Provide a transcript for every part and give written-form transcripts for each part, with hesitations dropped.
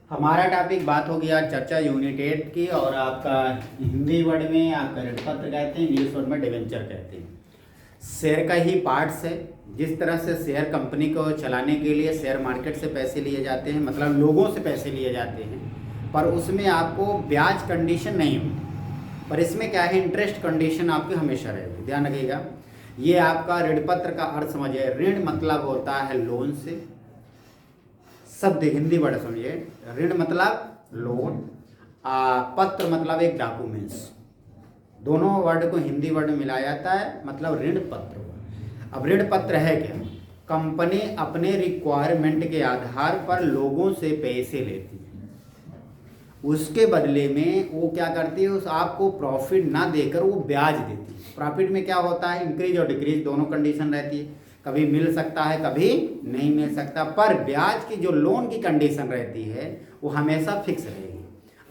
हमारा टॉपिक बात होगी आज चर्चा यूनिट 8 की। और आपका हिंदी वर्ड में आपका ऋण पत्र कहते हैं, इंग्लिश वर्ड में डिवेंचर कहते हैं। शेयर का ही पार्ट्स है। जिस तरह से शेयर कंपनी को चलाने के लिए शेयर मार्केट से पैसे लिए जाते हैं, मतलब लोगों से पैसे लिए जाते हैं, पर उसमें आपको ब्याज कंडीशन नहीं होती। पर इसमें क्या है, इंटरेस्ट कंडीशन आपकी हमेशा रहेगी। ध्यान रखिएगा। ये आपका ऋण पत्र का अर्थ समझिए। ऋण मतलब होता है लोन से। शब्द हिंदी वर्ड समझिए। ऋण मतलब लोन, पत्र मतलब एक डॉक्यूमेंट्स। दोनों वर्ड को हिंदी वर्ड में मिलाया जाता है, मतलब ऋण पत्र। अब ऋण पत्र है क्या? कंपनी अपने रिक्वायरमेंट के आधार पर लोगों से पैसे लेती है, उसके बदले में वो क्या करती है, उस आपको प्रॉफिट ना देकर वो ब्याज देती है। प्रॉफिट में क्या होता है, इंक्रीज और डिक्रीज दोनों कंडीशन रहती है। कभी मिल सकता है, कभी नहीं मिल सकता। पर ब्याज की जो लोन की कंडीशन रहती है वो हमेशा फिक्स रहेगी।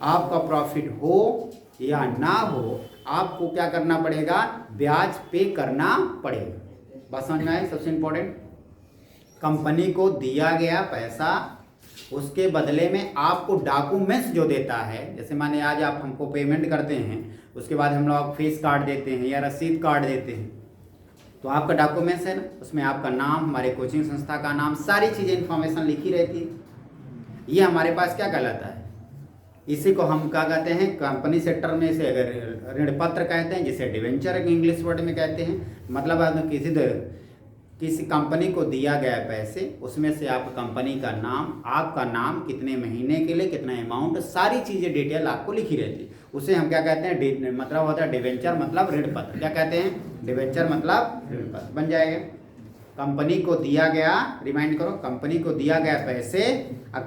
आपका प्रॉफिट हो या ना हो, आपको क्या करना पड़ेगा, ब्याज पे करना पड़ेगा। बात समझ में आए? सबसे इंपॉर्टेंट, कंपनी को दिया गया पैसा, उसके बदले में आपको डॉक्यूमेंट्स जो देता है, जैसे माने आज आप हमको पेमेंट करते हैं, उसके बाद हम लोग फीस कार्ड देते हैं या रसीद कार्ड देते हैं, तो आपका डॉक्यूमेंट्स है ना, उसमें आपका नाम, हमारे कोचिंग संस्था का नाम, सारी चीज़ें इन्फॉर्मेशन लिखी रहती है। ये हमारे पास क्या कहलाता है, इसी को हम क्या कहते हैं, कंपनी सेक्टर में से अगर ऋण पत्र कहते हैं, जिसे डिवेंचर इंग्लिश वर्ड में कहते हैं। मतलब आप किसी कंपनी को दिया गया पैसे, उसमें से आप कंपनी का नाम, आपका नाम, कितने महीने के लिए, कितना अमाउंट, सारी चीज़ें डिटेल आपको लिखी रहती है। उसे हम क्या कहते हैं, मतलब होता है डिवेंचर मतलब ऋण पत्र। क्या कहते हैं, डिवेंचर मतलब ऋण पत्र बन जाएगा। कंपनी को दिया गया, रिमाइंड करो, कंपनी को दिया गया पैसे,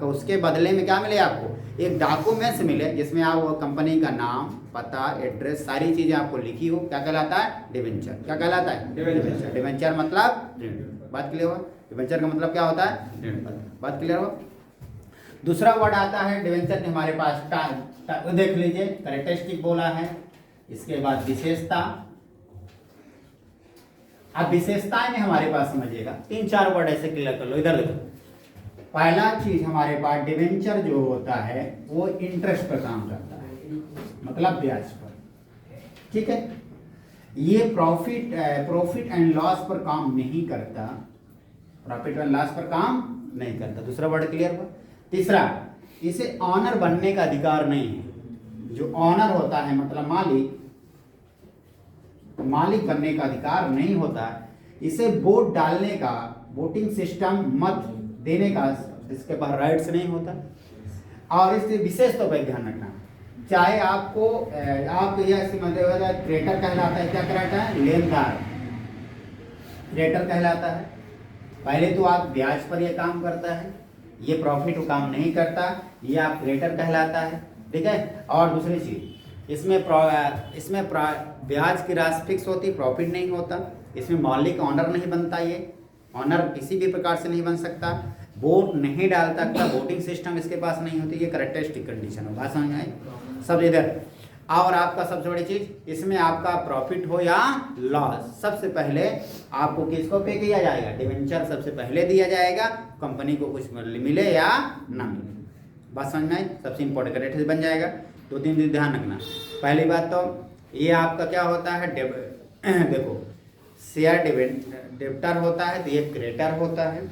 उसके बदले में क्या मिले आपको, एक डॉक्यूमेंट्स मिले, जिसमें आप वो कंपनी का नाम, पता, एड्रेस, सारी चीजें आपको लिखी हो। क्या कहलाता है, डिवेंचर। क्या कहलाता है, डिवेंचर। डिवेंचर मतलब ऋण। बात क्लियर हो? डिवेंचर का मतलब क्या होता है, ऋण। बात क्लियर हो? दूसरा वर्ड आता है डिवेंचर के हमारे पास, देख लीजिए, कैरेक्टरिस्टिक बोला है, इसके बाद विशेषता। अब विशेषताएं में हमारे पास समझिएगा, 3-4 वर्ड ऐसे क्लियर कर लो। इधर देखो, पहला चीज हमारे पास डिवेंचर जो होता है वो इंटरेस्ट पर काम करता है, मतलब ब्याज पर। ठीक है, ये प्रॉफिट एंड लॉस पर काम नहीं करता। प्रॉफिट एंड लॉस पर काम नहीं करता। दूसरा वर्ड क्लियर हुआ। तीसरा, इसे ऑनर बनने का अधिकार नहीं है। जो ऑनर होता है मतलब मालिक बनने का अधिकार नहीं होता। इसे वोट डालने का, वोटिंग सिस्टम, मत देने का इसके पास राइट्स नहीं होता। और इससे विशेष तौर पर ध्यान रखना, चाहे आपको आप यह क्रेडिटर कहलाता है। क्या कहलाता है, लेनदार। क्रेडिटर कहलाता है। पहले तो आप ब्याज पर यह काम करता है, ये प्रॉफिट काम नहीं करता, ये आप क्रेडिटर कहलाता है। ठीक है। और दूसरी चीज, इसमें ब्याज की राशि फिक्स होती, प्रॉफिट नहीं होता। इसमें मालिक ऑनर नहीं बनता, ये ऑनर किसी भी प्रकार से नहीं बन सकता। वोट नहीं डाल सकता, वोटिंग सिस्टम इसके पास नहीं होती। ये कैरेक्टरिस्टिक कंडीशन हो। बात समझ आई सब इधर। और आपका सबसे बड़ी चीज, इसमें आपका प्रॉफिट हो या लॉस, सबसे पहले आपको किसको पे किया जाएगा, डिवेंचर सबसे पहले दिया जाएगा। कंपनी को कुछ मिले या ना मिले। बात समझ में आई? सबसे इंपॉर्टेंट कैरेक्टरिस्टिक बन जाएगा। 2-3 चीज ध्यान रखना। पहली बात तो ये आपका क्या होता है, देखो, शेयर डेबिटर होता है, तो ये क्रेडिटर होता है।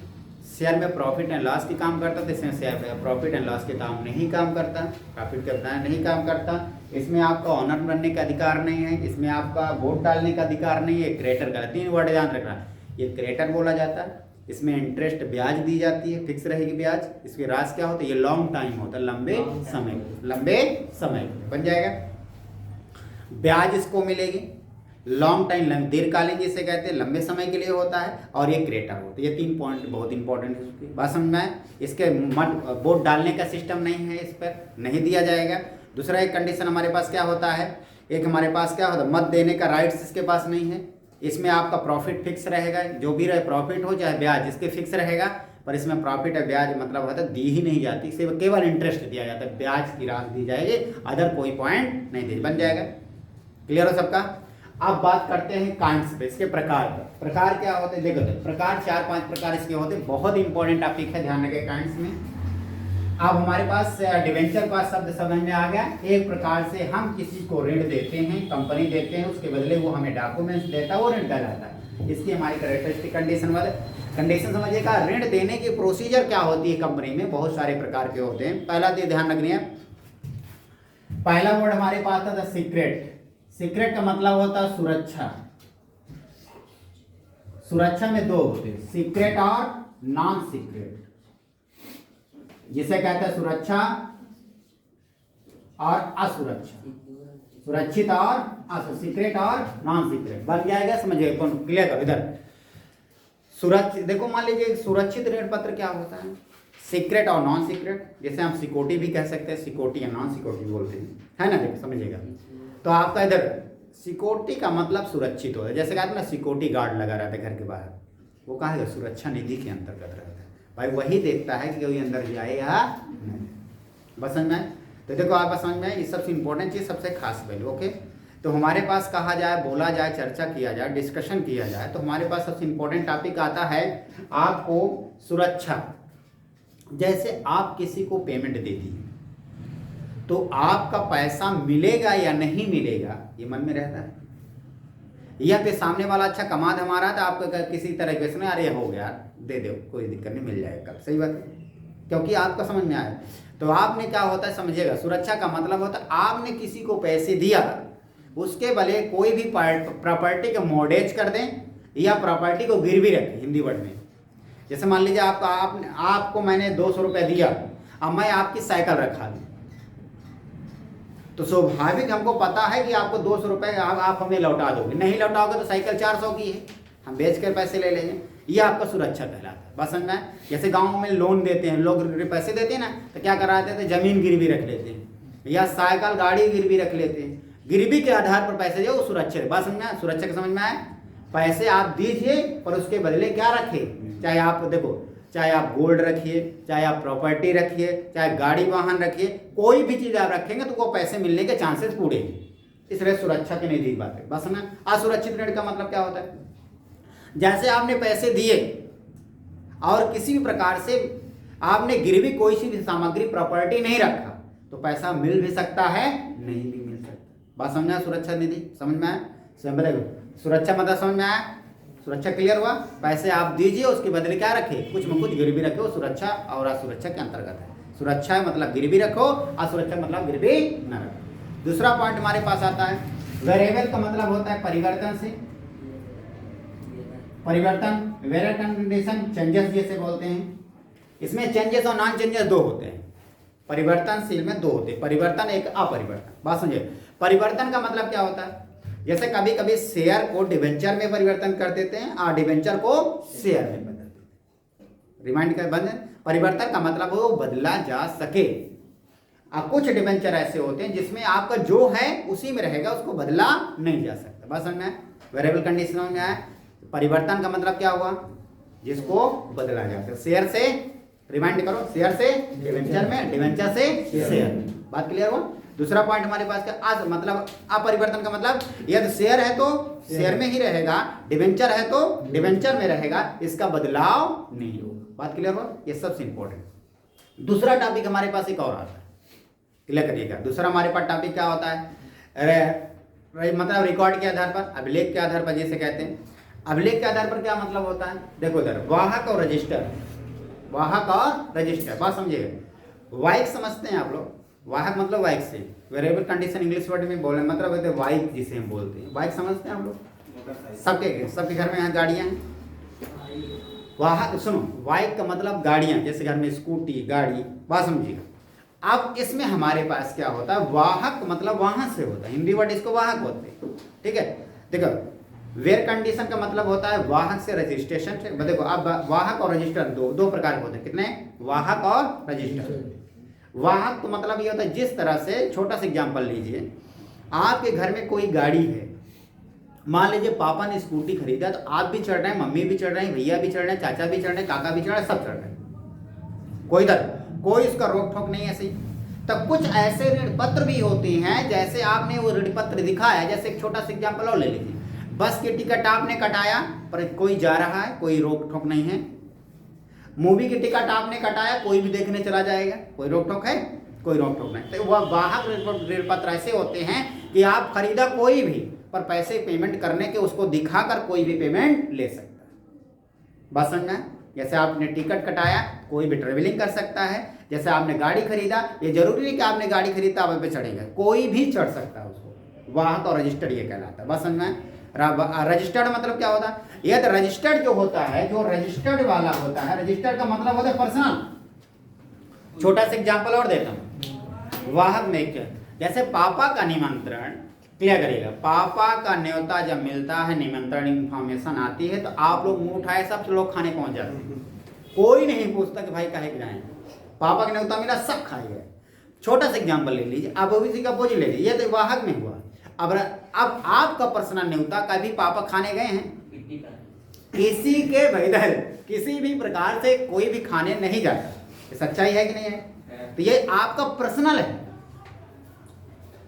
शेयर में प्रॉफिट एंड लॉस की काम करता है, तो इसमें शेयर में प्रॉफिट एंड लॉस के काम नहीं काम करता, प्रॉफिट के अपना नहीं काम करता। इसमें आपका ऑनर बनने का अधिकार नहीं है, इसमें आपका वोट डालने का अधिकार नहीं है। क्रेडिटर का 3 वर्ड ध्यान रखना, ये क्रेडिटर बोला जाता है। इसमें इंटरेस्ट ब्याज दी जाती है, फिक्स रहेगी ब्याज। इसकी राशि क्या होती है, ये लॉन्ग टाइम होता है, लंबे समय बन जाएगा। ब्याज इसको मिलेगी लॉन्ग टाइम, दीर्घकालीन जिसे कहते हैं, लंबे समय के लिए होता है। और ये क्रेडिटर होता है। ये 3 पॉइंट बहुत इंपॉर्टेंट है उसकी। बात समझ में आए? इसके वोट डालने का सिस्टम नहीं है, इस पर नहीं दिया जाएगा। दूसरा एक कंडीशन हमारे पास क्या होता है, एक हमारे पास क्या होता है, मत देने का राइट्स इसके पास नहीं है। इसमें आपका प्रॉफिट फिक्स रहेगा, जो भी रहे, प्रॉफिट हो चाहे ब्याज, इसके फिक्स रहेगा। पर इसमें प्रॉफिट है, ब्याज मतलब होता है दी ही नहीं जाती, सिर्फ केवल इंटरेस्ट दिया जाता है, ब्याज की राशि दी जाएगी, अदर कोई पॉइंट नहीं दी। बन जाएगा। क्लियर हो सबका? अब बात करते हैं काइंड्स पे, इसके प्रकार पर। प्रकार क्या होते हैं, देखो प्रकार 4-5 प्रकार इसके होते हैं। बहुत इंपॉर्टेंट टॉपिक है, ध्यान रखें काइंड्स में। अब हमारे पास डिवेंचर का शब्द समझ में आ गया। एक प्रकार से हम किसी को ऋण देते हैं, कंपनी देते हैं, उसके बदले वो हमें डॉक्यूमेंट्स देता है, वो ऋण कहलाता है। इसकी हमारी कैरेक्टरिस्टिक कंडीशन समझिएगा। ऋण देने की प्रोसीजर क्या होती है कंपनी में, बहुत सारे प्रकार के होते हैं। पहला तो ध्यान रखनी है, पहला वर्ड हमारे पास था सीक्रेट। सीक्रेट का मतलब होता है सुरक्षा। सुरक्षा में दो होते हैं, सीक्रेट और नॉन सीक्रेट, जिसे कहते हैं सुरक्षा और असुरक्षा, सुरक्षित और असुरक्षित, सीक्रेट और नॉन सीक्रेट बन जाएगा। समझिए क्लियर कर इधर। सुरक्षित देखो, मान लीजिए सुरक्षित ऋण पत्र क्या होता है, सीक्रेट और नॉन सीक्रेट, जैसे हम सिक्योरिटी भी कह सकते हैं, सिक्योरिटी या नॉन सिक्योरिटी बोलते हैं, है ना। देखिए समझिएगा, तो आपका इधर सिक्योरिटी का मतलब सुरक्षित होता है। जैसे कहते हैं ना, सिक्योरिटी गार्ड लगा रहता है घर के बाहर, वो कहा है सुरक्षा निधि के अंतर्गत रहता है। भाई वही देखता है कि कोई अंदर जाए या नहीं। बस समझ में। तो देखो आपका समझ में, ये सबसे इंपॉर्टेंट चीज़, सबसे खास वैल्यू। ओके, तो हमारे पास कहा जाए, बोला जाए, चर्चा किया जाए, डिस्कशन किया जाए, तो हमारे पास सबसे इंपॉर्टेंट टॉपिक आता है आपको सुरक्षा। जैसे आप किसी को पेमेंट दे दी, तो आपका पैसा मिलेगा या नहीं मिलेगा ये मन में रहता है, या फिर सामने वाला अच्छा कमा हमारा था, आपको किसी तरह के सुने अरे हो गया दे दो, कोई दिक्कत नहीं, मिल जाएगा कल। सही बात है, क्योंकि आपका समझ में आया। तो आपने क्या होता है समझिएगा, सुरक्षा का मतलब होता है आपने किसी को पैसे दिया, उसके भले कोई भी प्रॉपर्टी का मॉर्गेज कर दें या प्रॉपर्टी को गिरवी रखें, हिंदी वर्ड में। जैसे मान लीजिए आपको मैंने 200 रुपये दिया, अब मैं आपकी साइकिल रखा दूँ, तो स्वाभाविक हमको पता है कि आपको 200 रुपये आप हमें लौटा दोगे, नहीं लौटाओगे तो साइकिल 400 की है, हम बेच कर पैसे ले लेंगे। ये आपका सुरक्षा कहलाता है। बस समझ में। जैसे गाँव में लोन देते हैं लोग, पैसे देते हैं ना, तो क्या कराते थे, जमीन गिरवी रख लेते हैं या साइकिल गाड़ी गिरवी रख लेते हैं, गिरवी के आधार पर पैसे जो सुरक्षित। बात समझ में, सुरक्षा का समझ में आए। पैसे आप दीजिए पर उसके बदले क्या रखे, चाहे आप देखो, चाहे आप गोल्ड रखिए, चाहे आप प्रॉपर्टी रखिए, चाहे गाड़ी वाहन रखिए, कोई भी चीज़ आप रखेंगे तो वो पैसे मिलने के चांसेस पूरे हैं। इसलिए सुरक्षा की नहीं बात है। बस ना, असुरक्षित ऋण का मतलब क्या होता है, जैसे आपने पैसे दिए और किसी भी प्रकार से आपने गिरवी कोई सी भी सामग्री प्रॉपर्टी नहीं रखा, तो पैसा मिल भी सकता है, नहीं भी मिल सकता। बात समझ में आया, सुरक्षा निधि समझ में आया, सुरक्षा मतलब समझ में आया, सुरक्षा क्लियर हुआ। पैसे आप दीजिए, उसके बदले क्या रखे, कुछ में कुछ गिरवी रखे, वो सुरक्षा और असुरक्षा के अंतर्गत है। सुरक्षा मतलब गिरवी रखो, असुरक्षा मतलब गिरवी न रखो। दूसरा पॉइंट हमारे पास आता है वेरिएबल का मतलब होता है परिवर्तन से, परिवर्तन, वेरिएबल कंडीशन, चेंजेस जैसे बोलते हैं। इसमें चेंजेस और नॉन चेंजेस दो होते हैं, परिवर्तनशील में दो होते हैं, परिवर्तन एक अपरिवर्तन। बात समझिए, परिवर्तन का मतलब क्या होता है, जैसे कभी कभी शेयर को डिवेंचर में परिवर्तन कर देते हैं और डिवेंचर को शेयर में बदल देते हैं। रिमाइंड कर बंद। परिवर्तन का मतलब वो बदला जा सके। अब कुछ डिवेंचर ऐसे होते हैं जिसमें आपका जो है उसी में रहेगा, उसको बदला नहीं जा सकता। बस समझ में, वेरिएबल कंडीशन में आया। परिवर्तन का मतलब क्या हुआ, जिसको बदला जा सकता। शेयर से, रिमाइंड करो, शेयर से डिवेंचर में, डिवेंचर से शेयर। बात क्लियर हुआ। दूसरा पॉइंट हमारे पास क्या, मतलब अपरिवर्तन का मतलब यदि शेयर है तो शेयर में ही रहेगा, डिवेंचर है तो डिवेंचर में रहेगा, इसका बदलाव नहीं होगा। बात क्लियर हुआ, ये सबसे इंपॉर्टेंट। दूसरा टॉपिक हमारे पास एक और आता है, क्लियर करिएगा। दूसरा हमारे पास टॉपिक क्या होता है, मतलब रिकॉर्ड के आधार पर, अभिलेख के आधार पर जिसे कहते हैं। अभिलेख के आधार पर क्या मतलब होता है, देखो इधर वाहक और रजिस्टर, वाहक और रजिस्टर। बात समझिएगा, वाहक समझते हैं आप लोग, वाहक मतलब वाहक से, वेरिएबल कंडीशन इंग्लिश वर्ड में बोले मतलब वाहक जिसे हम बोलते हैं, वाहक समझते हैं आप लोग। सबके घर में यहाँ गाड़ियाँ हैं। वाहक सुनो, वाहक का मतलब गाड़ियाँ, जैसे घर में स्कूटी, गाड़ी। बात समझिएगा। अब इसमें हमारे पास क्या होता है, वाहक मतलब वहां से होता है, हिंदी वर्ड इसको वाहक बोलते हैं। ठीक है, देखो वेयर कंडीशन का मतलब होता है वाहक से रजिस्ट्रेशन से। देखो अब वाहक और रजिस्टर दो प्रकार के होते हैं, कितने, वाहक और रजिस्टर। वाहक तो मतलब ये होता है, जिस तरह से, छोटा सा एग्जांपल लीजिए, आपके घर में कोई गाड़ी है, मान लीजिए पापा ने स्कूटी खरीदा, तो आप भी चढ़ रहे हैं, मम्मी भी चढ़ रहे हैं, भैया भी चढ़ रहे हैं, चाचा भी चढ़ रहे हैं, काका भी चढ़ रहे हैं, सब चढ़ रहे हैं, कोई इसका रोक ठोक नहीं है। ऐसे तब कुछ ऐसे ऋण पत्र भी होते हैं, जैसे आपने वो ऋण पत्र दिखाया, जैसे एक छोटा सा एग्जांपल और ले लीजिए, बस की टिकट आपने कटाया पर कोई जा रहा है, कोई रोक ठोक नहीं है, मूवी की टिकट आपने कटाया, कोई भी देखने चला जाएगा, कोई रोक टोक है? कोई रोक टोक नहीं। तो वह वाहक ऋण पत्र ऐसे होते हैं कि आप खरीदा कोई भी, पर पैसे पेमेंट करने के उसको दिखाकर कोई भी पेमेंट ले सकता है। बस समझ में? जैसे आपने टिकट कटाया, कोई भी ट्रेवलिंग कर सकता है। जैसे आपने गाड़ी खरीदा, ये जरूरी नहीं कि आपने गाड़ी खरीदा आप पे चढ़ेगा, कोई भी चढ़ सकता है उसको। वाहक और रजिस्टर्ड ये कहलाता है। बस समझ में? रजिस्टर्ड मतलब क्या होता है? यदि रजिस्टर्ड जो होता है, जो रजिस्टर्ड वाला होता है, रजिस्टर्ड का मतलब होता है पर्सनल। छोटा सा एग्जांपल और देता हूं। वाहक में क्या, जैसे पापा का निमंत्रण, क्लियर करिएगा, पापा का न्योता जब मिलता है, निमंत्रण इंफॉर्मेशन आती है, तो आप लोग मुंह उठाए सब लोग खाने पहुंच जाते हैं, कोई नहीं पूछता कि भाई काहे जाए। पापा का न्योता मिला, सब खाए गए। छोटा सा एग्जांपल ले लीजिए, आप ओबीसी का बोझ ले लीजिए, ये तो वाहक में हुआ। अब आपका पर्सनल न्योता कभी पापा खाने गए हैं? किसी के भैदर किसी भी प्रकार से कोई भी खाने नहीं जाता। ये सच्चाई है कि नहीं है? तो ये आपका पर्सनल है।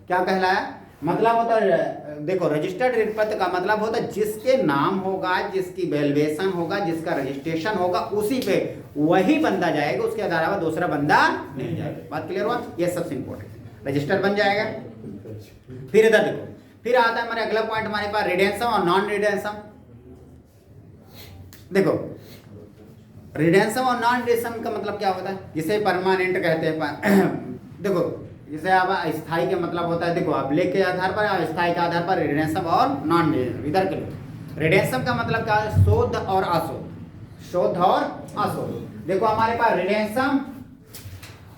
क्या कहलाया? मतलब होता है, देखो रजिस्टर्ड ऋण पत्र का मतलब होता है जिसके नाम होगा, जिसकी वैल्यूएशन होगा, जिसका रजिस्ट्रेशन होगा, उसी पे वही बंदा जाएगा, उसके आधार पर दूसरा बंदा नहीं जाएगा। बात क्लियर हुआ? ये सबसे इंपॉर्टेंट, रजिस्टर बन जाएगा। फिर इधर देखो, फिर आता है हमारे अगला पॉइंट हमारे पास रिडेंसम और नॉन रिडेंसम। देखो रिडेंसम और नॉन रिडेंसम का मतलब क्या होता है? जिसे परमानेंट कहते हैं। देखो जैसे अब स्थायी का मतलब होता है, देखो आप लेख के आधार पर, स्थायी के आधार पर रिडेंसम और नॉन रिडेंसम। इधर के लो, रिडेंसम का मतलब क्या है? शोध और अशोध, शोध और अशोध। देखो हमारे पास रिडेंसम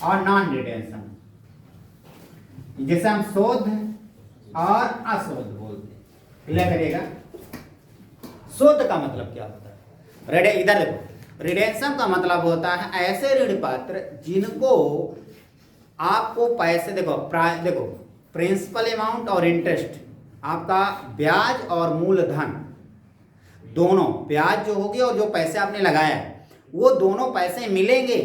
और नॉन रिडेंसम, जिसे हम शोध और अशोध बोलते हैं। क्लियर करिएगा, शोध का मतलब क्या होता है? इधर देखो, रिडेंसम का मतलब होता है ऐसे ऋण पत्र जिनको आपको पैसे, देखो प्रिंसिपल अमाउंट और इंटरेस्ट, आपका ब्याज और मूलधन दोनों, ब्याज जो होगी और जो पैसे आपने लगाया वो दोनों पैसे मिलेंगे।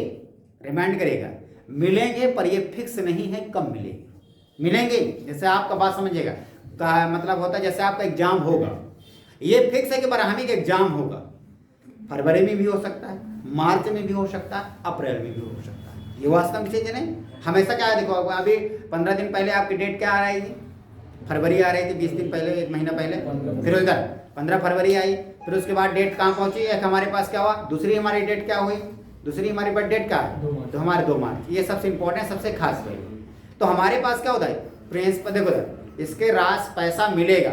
रिमाइंड करेगा, मिलेंगे, पर ये फिक्स नहीं है कब मिलेंगे। जैसे आपका बात समझिएगा, का मतलब होता है जैसे आपका एग्जाम होगा, ये फिक्स है कि बरहमी का एग्जाम होगा, फरवरी में भी हो सकता है, मार्च में भी हो सकता है, अप्रैल में भी हो सकता है। ये वास्तव चीज नहीं, हमेशा क्या है, देखो अभी 15 दिन पहले आपकी डेट क्या आ रही थी? फरवरी आ रही थी, 20 दिन पहले, 1 महीना पहले, फिर उधर 15 फरवरी आई, फिर उसके बाद डेट कहाँ पहुंची? एक हमारे पास क्या हुआ, दूसरी हमारी डेट क्या हुई? दूसरी हमारे पास डेट क्या है? तो हमारे 2 मार्च। ये सबसे इंपॉर्टेंट, सबसे खास है। तो हमारे पास क्या होता है? प्रिंसिपल, देखो इसके रास पैसा मिलेगा,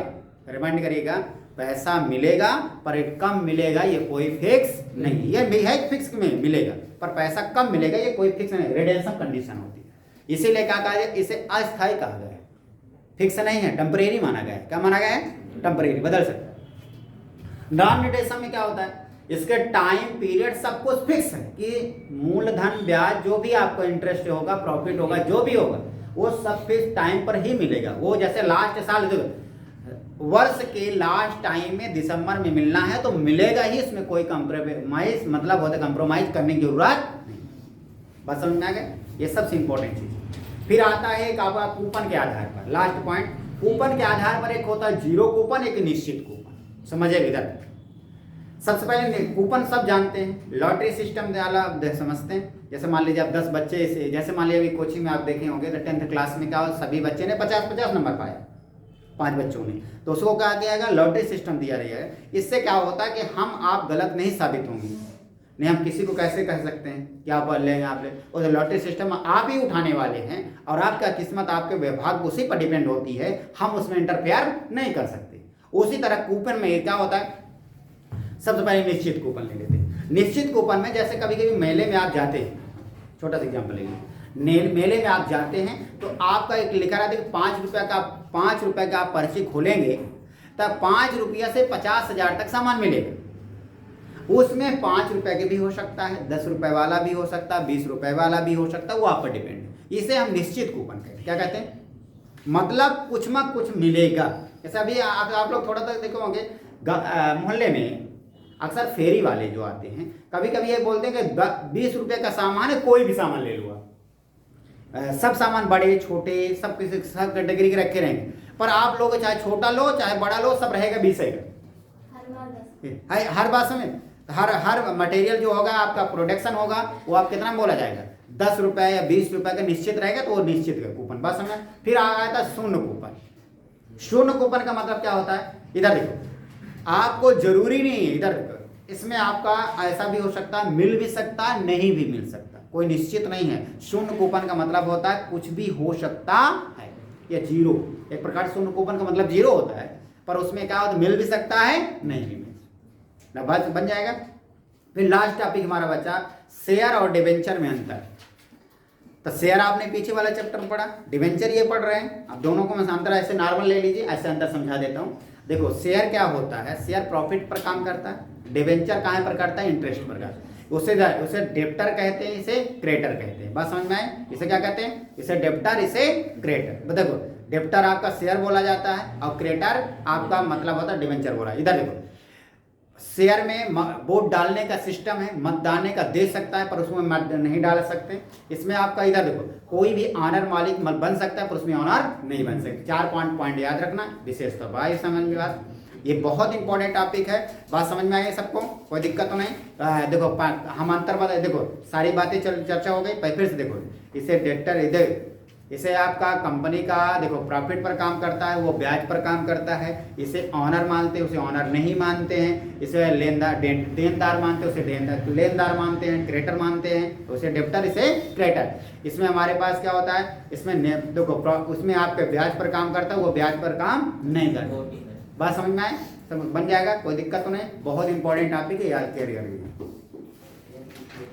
रिमाइंड करिएगा, पैसा मिलेगा, पर कम मिलेगा, ये कोई फिक्स नहीं। ये है फिक्स में मिलेगा, पर पैसा कम मिलेगा, ये कोई फिक्स नहीं, रिडेंसम कंडीशन होती है। इसीलिए क्या कहा जाए, इसे अस्थायी कहा गया है, फिक्स नहीं है, टेम्परेरी माना गया है। क्या माना गया है? टेम्परेरी, बदल सकता है। नॉन रिडेंसम में क्या होता है? इसके टाइम पीरियड सब कुछ फिक्स है कि मूलधन, ब्याज, जो भी आपको इंटरेस्ट होगा, प्रॉफिट होगा, जो भी होगा, वो सब फिक्स टाइम पर ही मिलेगा। वो जैसे लास्ट साल, वर्ष के लास्ट टाइम में दिसंबर में मिलना है तो मिलेगा ही, इसमें कोई कंप्रोमाइज मतलब होता है, कंप्रोमाइज करने की जरूरत नहीं। बस समझ में आ गया? ये सबसे इंपॉर्टेंट चीज। फिर आता है एक आपका कूपन के आधार पर, लास्ट पॉइंट, कूपन के आधार पर एक होता है जीरो कूपन, एक निश्चित कूपन। समझिए इधर, सबसे पहले कूपन सब जानते हैं, लॉटरी सिस्टम वाला समझते हैं। जैसे मान लीजिए आप 10 बच्चे से, जैसे मान लीजिए अभी कोचिंग में आप देखे होंगे तो 10th क्लास में क्या हो, सभी बच्चे ने 50-50 नंबर पाया, 5 बच्चों ने, तो उसको क्या किया जाएगा? लॉटरी सिस्टम दिया रहेगा। इससे क्या होता है कि हम आप गलत नहीं साबित होंगे। नहीं, हम किसी को कैसे कह सकते हैं कि आप लेंगे, आप ले, और लॉटरी सिस्टम आप ही उठाने वाले हैं, और आपका किस्मत, आपके विभाग उसी पर डिपेंड होती है, हम उसमें इंटरफेयर नहीं कर सकते। उसी तरह कूपन में क्या होता है? सबसे पहले निश्चित कूपन ले लेते हैं। निश्चित कूपन में जैसे कभी कभी मेले में आप जाते हैं, छोटा सा एग्जाम्पल लेंगे, मेले में आप जाते हैं तो आपका एक लिखा रहता है कि 5 रुपये का आप पर्ची खोलेंगे तब 5 रुपया से 50,000 तक सामान मिलेगा। उसमें 5 रुपये के भी हो सकता है, 10 रुपये वाला भी हो सकता है, 20 रुपये वाला भी हो सकता है, वो आप पर डिपेंड है। इसे हम निश्चित कूपन कहते हैं। क्या कहते हैं? मतलब कुछ में कुछ मिलेगा। जैसे अभी आप लोग थोड़ा सा देखो होंगे, मोहल्ले में अक्सर फेरी वाले जो आते हैं, कभी कभी ये बोलते हैं कि 20 रुपये का सामान है, कोई भी सामान ले लो। सब सामान बड़े छोटे सब किसी सब कैटेगरी के रखे रहेंगे, पर आप लोग चाहे छोटा लो चाहे बड़ा लो, सब रहेगा 20 का। हर बात में तो हर मटेरियल जो होगा आपका प्रोडक्शन होगा वो आप कितना बोला जाएगा 10 रुपए या 20 रुपए का निश्चित रहेगा, तो वो निश्चित का कूपन। बस समझ। फिर आया था शून्य कूपन। शून्य कूपन का मतलब क्या होता है, इधर देखो, आपको जरूरी नहीं है, इधर देखो, इसमें आपका ऐसा भी हो सकता है, मिल भी सकता है, नहीं भी मिल सकता, कोई निश्चित नहीं है। शून्य कूपन का मतलब होता है कुछ भी हो सकता है, या जीरो। एक प्रकार शून्य कूपन का मतलब जीरो होता है, पर उसमें क्या होता है, मिल भी सकता है, नहीं भी मिल सकता। बात बन जाएगा। फिर लास्ट टॉपिक हमारा बचा शेयर और डिवेंचर में अंतर। तो शेयर आपने पीछे वाला चैप्टर में पढ़ा, डिवेंचर ये पढ़ रहे हैं। अब दोनों को मैं अंतर ऐसे नॉर्मल ले लीजिए, ऐसे अंतर समझा देता हूँ। देखो शेयर क्या होता है, शेयर प्रॉफिट पर काम करता है, डिवेंचर कहाँ पर करता है, इंटरेस्ट पर करता है। उसे डेब्टर कहते हैं, इसे क्रेडिटर कहते हैं। बात समझ में आए, इसे क्या कहते हैं, इसे डेब्टर, इसे क्रेडिटर। देखो डेब्टर आपका शेयर बोला जाता है और क्रेडिटर आपका मतलब होता है डिवेंचर बोला। इधर देखो, शेयर में वोट डालने का सिस्टम है, मत डालने का दे सकता है, पर उसमें मत नहीं डाल सकते। इसमें आपका इधर देखो, कोई भी ऑनर मालिक बन सकता है, पर उसमें ऑनर नहीं बन सकते। 4 पॉइंट याद रखना, विशेष तौर पर समझ में बात। ये बहुत इंपॉर्टेंट टॉपिक है। बात समझ में आई सबको, कोई दिक्कत तो नहीं। देखो हम अंतर बता, देखो सारी बातें चर्चा हो गई। फिर से देखो, इसे डेब्टर, इधर इसे आपका कंपनी का देखो प्रॉफिट पर काम करता है, वो ब्याज पर काम करता है। इसे ऑनर मानते हैं, उसे ऑनर नहीं मानते हैं। इसे देनदार मानते हैं, उसे लेनदार मानते हैं। क्रेडिटर मानते हैं, तो उसे डेब्टर, इसे क्रेडिटर। इसमें हमारे पास क्या होता है, इसमें देखो उसमें आपके ब्याज पर काम करता है, वो ब्याज पर काम नहीं करता। बात समझ में आए, बन जाएगा, कोई दिक्कत तो नहीं। बहुत इंपॉर्टेंट टॉपिक है, याद करिए।